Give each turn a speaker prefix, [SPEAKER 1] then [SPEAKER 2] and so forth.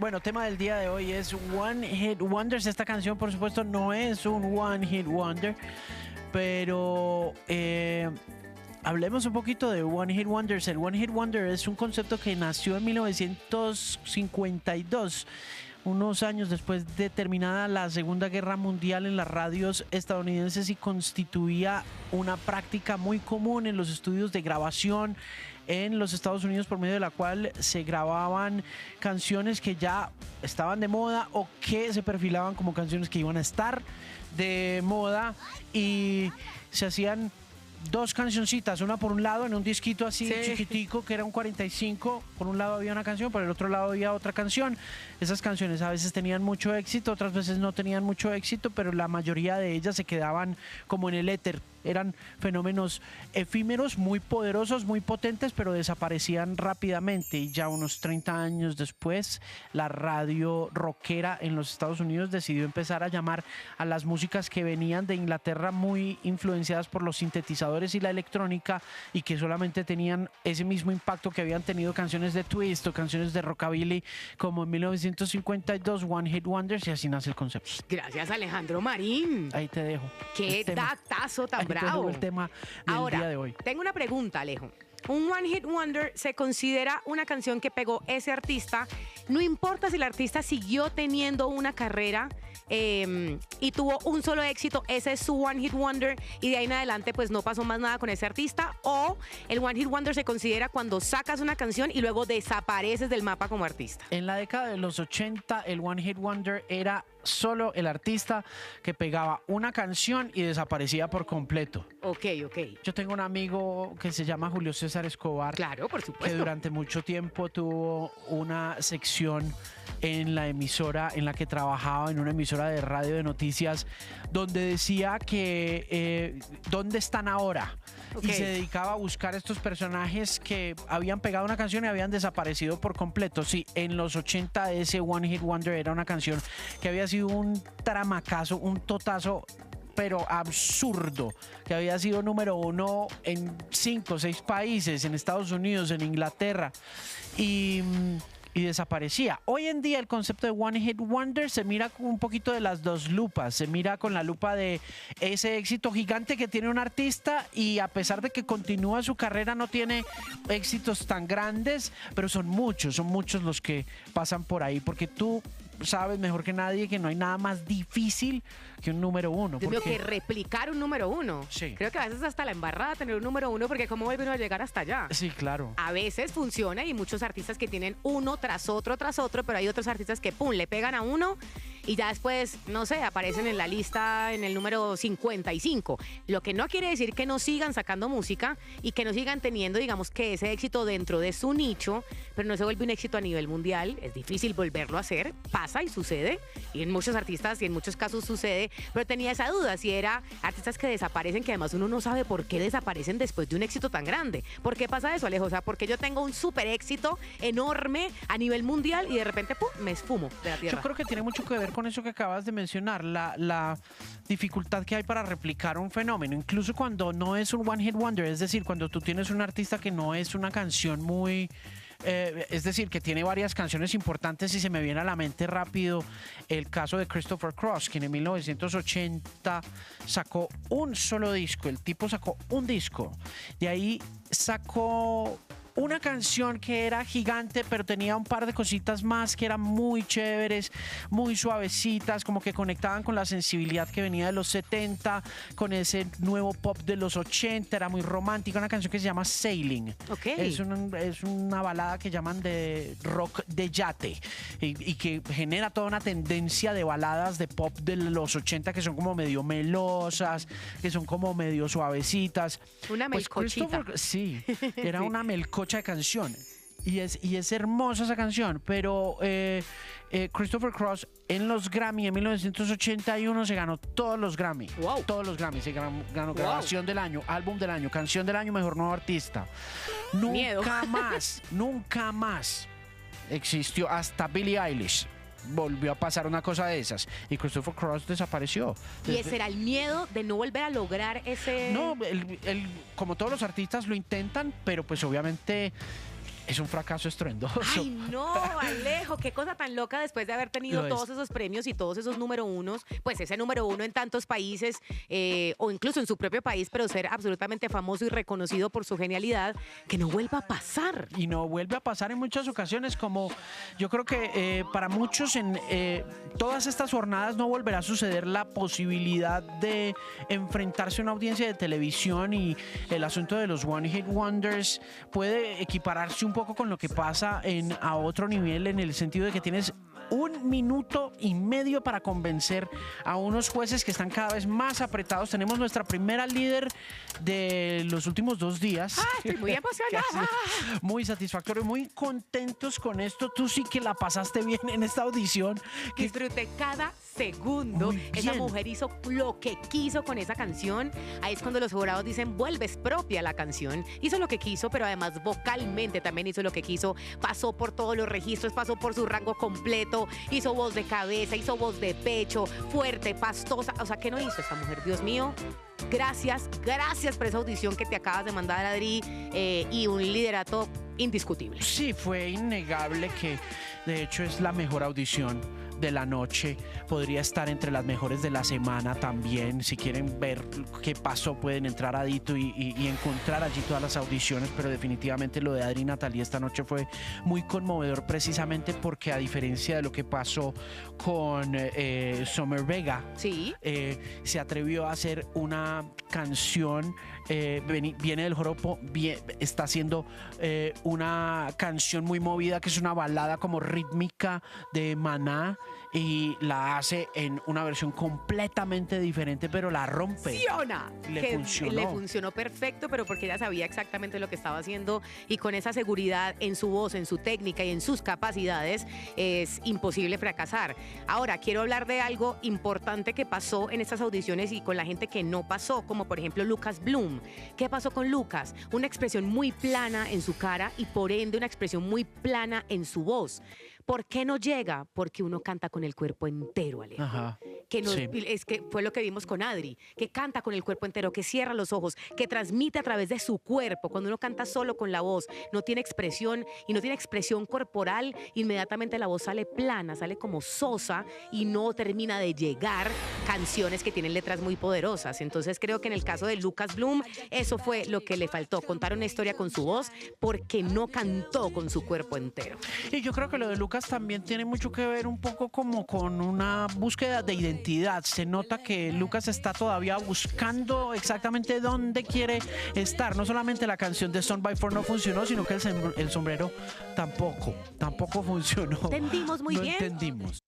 [SPEAKER 1] Bueno, tema del día de hoy es One Hit Wonders. Esta canción, por supuesto, no es un One Hit Wonder, pero hablemos un poquito de One Hit Wonders. El One Hit Wonder es un concepto que nació en 1952, unos años después de terminada la Segunda Guerra Mundial en las radios estadounidenses, y constituía una práctica muy común en los estudios de grabación en los Estados Unidos, por medio de la cual se grababan canciones que ya estaban de moda o que se perfilaban como canciones que iban a estar de moda, y se hacían dos cancioncitas, una por un lado en un disquito así chiquitico que era un 45, por un lado había una canción, por el otro lado había otra canción. Esas canciones a veces tenían mucho éxito, otras veces no tenían mucho éxito, pero la mayoría de ellas se quedaban como en el éter. Eran fenómenos efímeros, muy poderosos, muy potentes, pero desaparecían rápidamente. Y ya unos 30 años después, la radio rockera en los Estados Unidos decidió empezar a llamar a las músicas que venían de Inglaterra, muy influenciadas por los sintetizadores y la electrónica, y que solamente tenían ese mismo impacto que habían tenido canciones de twist o canciones de rockabilly, como en 1952, One Hit Wonders, y así nace el concepto.
[SPEAKER 2] Gracias, Alejandro Marín.
[SPEAKER 1] Ahí te dejo.
[SPEAKER 2] Qué datazo tan bravo.
[SPEAKER 1] El tema del
[SPEAKER 2] Ahora,
[SPEAKER 1] día de hoy.
[SPEAKER 2] Tengo una pregunta, Alejo. Un One Hit Wonder se considera una canción que pegó ese artista, no importa si el artista siguió teniendo una carrera y tuvo un solo éxito, ese es su One Hit Wonder, y de ahí en adelante pues no pasó más nada con ese artista. O el One Hit Wonder se considera cuando sacas una canción y luego desapareces del mapa como artista.
[SPEAKER 1] En la década de los 80, el One Hit Wonder era solo el artista que pegaba una canción y desaparecía por completo.
[SPEAKER 2] Ok.
[SPEAKER 1] Yo tengo un amigo que se llama Julio César Escobar.
[SPEAKER 2] Claro, por supuesto.
[SPEAKER 1] Que durante mucho tiempo tuvo una sección en la emisora en la que trabajaba, en una emisora de radio de noticias, donde decía que ¿dónde están ahora? Okay. Y se dedicaba a buscar estos personajes que habían pegado una canción y habían desaparecido por completo. Sí, en los 80 ese One Hit Wonder era una canción que había sido un tramacazo, un totazo, pero absurdo, que había sido número uno en 5 o 6 países, en Estados Unidos, en Inglaterra, y desaparecía. Hoy en día el concepto de One Hit Wonder se mira con un poquito de las dos lupas. Se mira con la lupa de ese éxito gigante que tiene un artista, y a pesar de que continúa su carrera no tiene éxitos tan grandes, pero son muchos los que pasan por ahí, porque tú sabes mejor que nadie que no hay nada más difícil que un número uno.
[SPEAKER 2] Yo creo que replicar un número uno.
[SPEAKER 1] Sí.
[SPEAKER 2] Creo que a veces hasta la embarrada tener un número uno, porque ¿cómo vuelve uno a llegar hasta allá?
[SPEAKER 1] Sí, claro.
[SPEAKER 2] A veces funciona, y muchos artistas que tienen uno tras otro, pero hay otros artistas que pum, le pegan a uno y ya después, no sé, aparecen en la lista en el número 55. Lo que no quiere decir que no sigan sacando música y que no sigan teniendo, digamos, que ese éxito dentro de su nicho, pero no se vuelve un éxito a nivel mundial. Es difícil volverlo a hacer, pasa y sucede, y en muchos artistas y en muchos casos sucede, pero tenía esa duda si era artistas que desaparecen, que además uno no sabe por qué desaparecen después de un éxito tan grande. ¿Por qué pasa eso, Alejo? O sea, porque yo tengo un súper éxito enorme a nivel mundial y de repente ¡pum!, me esfumo de la tierra.
[SPEAKER 1] Yo creo que tiene mucho que ver con eso que acabas de mencionar, la dificultad que hay para replicar un fenómeno, incluso cuando no es un One Hit Wonder, es decir, cuando tú tienes un artista que no es una canción muy... es decir, que tiene varias canciones importantes, y se me viene a la mente rápido el caso de Christopher Cross, quien en 1980 sacó un solo disco. El tipo sacó un disco, de ahí sacó una canción que era gigante, pero tenía un par de cositas más que eran muy chéveres, muy suavecitas, como que conectaban con la sensibilidad que venía de los 70, con ese nuevo pop de los 80, era muy romántica. Una canción que se llama Sailing.
[SPEAKER 2] Okay.
[SPEAKER 1] Es una balada que llaman de rock de yate, y que genera toda una tendencia de baladas de pop de los 80 que son como medio melosas, que son como medio suavecitas.
[SPEAKER 2] Una melcochita.
[SPEAKER 1] Pues sí, era sí, una melcocha de canción, y es hermosa esa canción, pero Christopher Cross en los Grammy en 1981 se ganó todos los Grammy.
[SPEAKER 2] Wow.
[SPEAKER 1] Todos los Grammy. Se ganó grabación del año, álbum del año, canción del año, mejor nuevo artista. Nunca más existió, hasta Billie Eilish volvió a pasar una cosa de esas, y Christopher Cross desapareció.
[SPEAKER 2] ¿Y ese era el miedo de no volver a lograr ese...?
[SPEAKER 1] No, como todos los artistas lo intentan, pero pues obviamente Es un fracaso estruendoso.
[SPEAKER 2] Ay, no, Alejo, qué cosa tan loca después de haber tenido
[SPEAKER 1] Lo es.
[SPEAKER 2] todos esos premios y todos esos número unos, pues ese número uno en tantos países o incluso en su propio país, pero ser absolutamente famoso y reconocido por su genialidad, que no vuelva a pasar.
[SPEAKER 1] Y no vuelve a pasar en muchas ocasiones, como yo creo que para muchos en todas estas jornadas no volverá a suceder la posibilidad de enfrentarse a una audiencia de televisión, y el asunto de los One Hit Wonders puede equipararse un poco con lo que pasa a otro nivel, en el sentido de que tienes 1,5 minutos para convencer a unos jueces que están cada vez más apretados. Tenemos nuestra primera líder de los últimos 2 días.
[SPEAKER 2] Estoy muy emocionada.
[SPEAKER 1] Muy satisfactorio, muy contentos con esto. Tú sí que la pasaste bien en esta audición.
[SPEAKER 2] Disfruté cada segundo.
[SPEAKER 1] Muy
[SPEAKER 2] Esa
[SPEAKER 1] bien.
[SPEAKER 2] mujer hizo lo que quiso con esa canción. Ahí es cuando los jurados dicen, vuelves propia la canción. Hizo lo que quiso, pero además vocalmente también hizo lo que quiso. Pasó por todos los registros, pasó por su rango completo. Hizo voz de cabeza, hizo voz de pecho, fuerte, pastosa. O sea, ¿qué no hizo esta mujer? Dios mío. Gracias por esa audición que te acabas de mandar, Adri, y un liderato indiscutible.
[SPEAKER 1] Sí, fue innegable que de hecho es la mejor audición de la noche. Podría estar entre las mejores de la semana también. Si quieren ver qué pasó, pueden entrar a Dito y encontrar allí todas las audiciones, pero definitivamente lo de Adri y Natalia esta noche fue muy conmovedor, precisamente porque, a diferencia de lo que pasó con Summer Vega,
[SPEAKER 2] Sí.
[SPEAKER 1] se atrevió a hacer una canción, viene del joropo, está haciendo una canción muy movida, que es una balada como rítmica de Maná, y la hace en una versión completamente diferente, pero la rompe.
[SPEAKER 2] Funciona.
[SPEAKER 1] Le
[SPEAKER 2] Que
[SPEAKER 1] funcionó.
[SPEAKER 2] Le funcionó perfecto, pero porque ella sabía exactamente lo que estaba haciendo, y con esa seguridad en su voz, en su técnica y en sus capacidades, es imposible fracasar. Ahora, quiero hablar de algo importante que pasó en estas audiciones y con la gente que no pasó, como por ejemplo Lucas Bloom. ¿Qué pasó con Lucas? Una expresión muy plana en su cara y por ende una expresión muy plana en su voz. ¿Por qué no llega? Porque uno canta con el cuerpo entero, Alejo.
[SPEAKER 1] Ajá.
[SPEAKER 2] Que no,
[SPEAKER 1] Sí.
[SPEAKER 2] es que fue lo que vimos con Adri, que canta con el cuerpo entero, que cierra los ojos, que transmite a través de su cuerpo. Cuando uno canta solo con la voz, no tiene expresión y no tiene expresión corporal, inmediatamente la voz sale plana, sale como sosa y no termina de llegar canciones que tienen letras muy poderosas. Entonces creo que en el caso de Lucas Bloom, eso fue lo que le faltó, contar una historia con su voz, porque no cantó con su cuerpo entero.
[SPEAKER 1] Y yo creo que lo de Lucas también tiene mucho que ver un poco como con una búsqueda de identidad. Se nota que Lucas está todavía buscando exactamente dónde quiere estar. No solamente la canción de Son by Four no funcionó, sino que el sombrero tampoco funcionó.
[SPEAKER 2] Entendimos muy
[SPEAKER 1] No
[SPEAKER 2] bien.
[SPEAKER 1] entendimos.